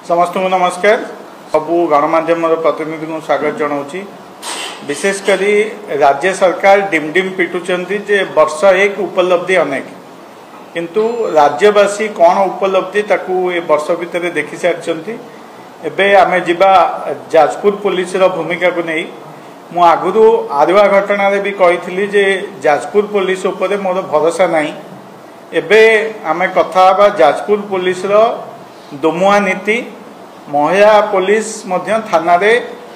समस्त को नमस्कार। सबू गणमाध्यम प्रतिनिधि को स्वागत जनाऊँगी। विशेषकर राज्य सरकार डिमडिम पिटुंट जे वर्ष एक उपलब्धि अनेक, किंतु राज्यवासी कौन उपलब्धि ताकू ए वर्ष भितर देखि सारी। एबे आमे जिबा जाजपुर पुलिस भूमिका को नहीं मु आगुरु आरुआ घटना भी कही जे जाजपुर पुलिस उपरे मोर भरोसा नहीं। एबे आमे कथा बा जाजपुर पुलिस दोमुआ नीति, महिला पुलिस मध्य थाना रे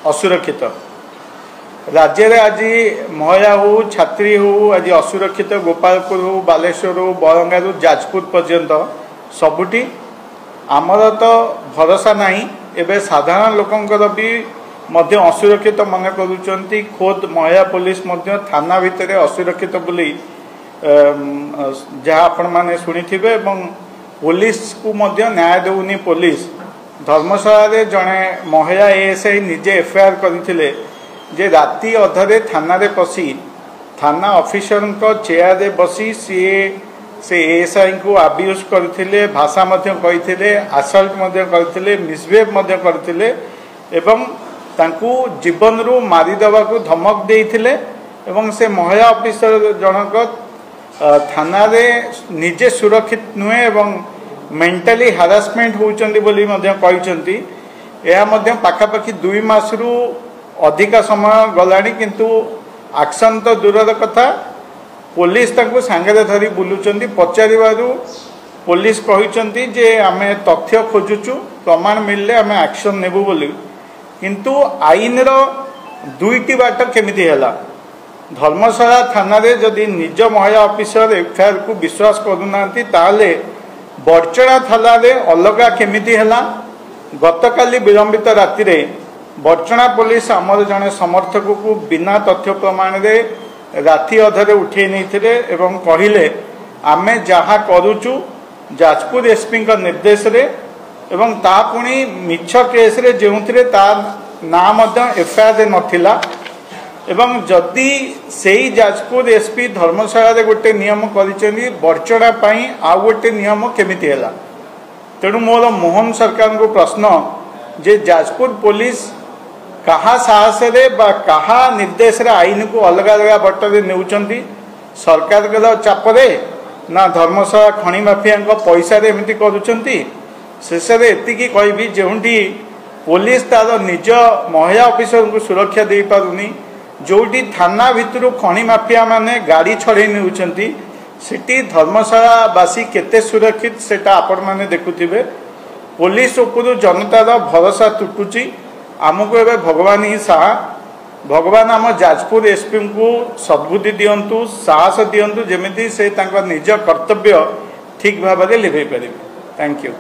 असुरक्षित। राज्य रे आज महिला हो छात्री हो आज असुरक्षित। गोपालपुर हो, बालेश्वर हो, बरंगारू जाजपुर पर्यंत सबुठी आमर तो भरोसा नहीं। एबे साधारण लोकंकर भी मध्य असुरक्षित मन करुचंती। खोद महिला पुलिस मध्य थाना भितर असुरक्षित बोली जहाँ आपण माने सुनिथिबे। एवं पुलिस को मध्य न्याय देउनी। पुलिस धर्मशाला रे जणे महिला एएसआई निजे एफआईआर करथिले जे राति अधरे थाना रे पसी थाना ऑफिसर को चेयर रे बसी से एएसआई को अब्यूज करथिले, भाषा मध्य कहिथिले, असल्ट मध्य करथिले, मिसबिहेव मध्य करथिले एवं तांकू जीवन रु मारी देवा को धमक देइथिले। एवं से महिला ऑफिसर जनक थाना रे निजे सुरक्षित नुहे एवं मेंटली हारासमेंट होउचंदी बोली मध्य कहिचंती। एहा मध्य पाखापाखि 2 मास रु अधिका समय गलाणी, किंतु एक्शन तो दूरर कथा पुलिस तांको सांगे धरी बुलुचंदी। पचारिबारु पुलिस कहिचंती जे आमे तथ्य खोजुचु, प्रमाण मिलले आमे एक्शन नेबु बोली। किंतु आईन रो दुईटी बाट केमिति हैला। धर्मशाला थाना रे जदि निज महिला ऑफिसर एफआईआर को विश्वास करूनांती ताले बड़चना थाना रे अलगा केमिति हैला। गतकाली विलंबित राति रे बड़चना पुलिस आमर जने समर्थक को बिना तथ्य प्रमाण रे राति अधरे उठे नहीं एवं कहिले आमे जहाँ करूचु जाजपुर एसपी निर्देश रे एवं ता पुणी मिछ केस रे जेउथिरे ता ना मध्य एफआईआर नथिला। एवं जदि सेई जाजपुर एसपी धर्मशाला रे गोटे नियम करिसेनी बड़चना पई आ गोटे नियम केमिति हैला। तेणु मोर मोहन सरकार को प्रश्न जे जाजपुर पुलिस कहा साहस रे बा कहा निर्देश रे आईन को अलग अलग बटरे नेउचंती। सरकार के चाप रे ना धर्मशाला खणी माफिया पैसा रे एमिति करूचंती। शेष रे एतिकी कहबी जेउंठी पुलिस तार निज महिला ऑफिसर को सुरक्षा दे पारुनी, जोटी थाना भितर खणी माफिया माने गाड़ी छड़े नेउचंती, सेठी धर्मशालावासी केते सुरक्षित सेटा आपण माने देखुथिबे। पुलिस उपरु जनतार भरोसा तुटुची। आमको एवं भगवान ही साहा, भगवान आम जाजपुर एसपी को सद्बुद्धि दियंतु, साहस दियंतु, जेमिति से तांका निज कर्तव्य ठीक भाव में लिभे पारे। Thank you.